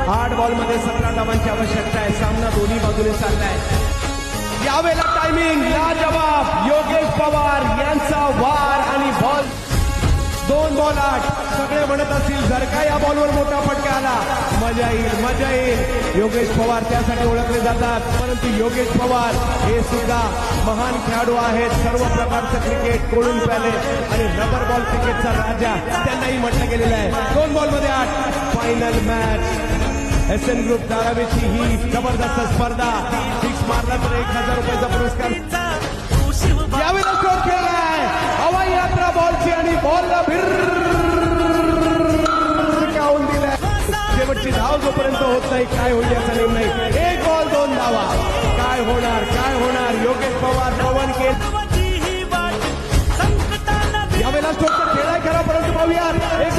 8 बॉलमध्ये 17 धावांची आवश्यकता आहे. सामना दोन्ही बाजूने चाललाय. यावेळेला टायमिंग लाजवाब. योगेश पवार यांचा वार आणि बॉल 2 बॉल 8. सगळे म्हणत असतील जर का या बॉलवर मोठा फटका आला मजा येईल मजा येईल. योगेश पवार त्यासाठी ओळखले जातात, परंतु योगेश पवार हे सुद्धा महान खेळाडू आहेत. सर्व प्रकारचं क्रिकेट कोळून प्याले आणि रबर बॉल क्रिकेटचा राजा त्यांनाही म्हटलं गेलेलं आहे. 2 बॉलमध्ये 8. फायनल मॅच एसएन ग्रुप धारावीची ही जबरदस्त स्पर्धा. सिक्स मारला तर 1000 रुपयाचा पुरस्कार. यावेळेला शॉट खेळलाय हवाई यात्रा बॉलची आणि बॉलला भिरकावून दिलाय. शेवटची धाव जोपर्यंत होत नाही काय होईल याचा नेम नाही. 1 बॉल 2 धावा. काय होणार काय होणार. योगेश पवार पवन केल यावेळेला शॉट खेळाय खरा, परंतु पाहूया एक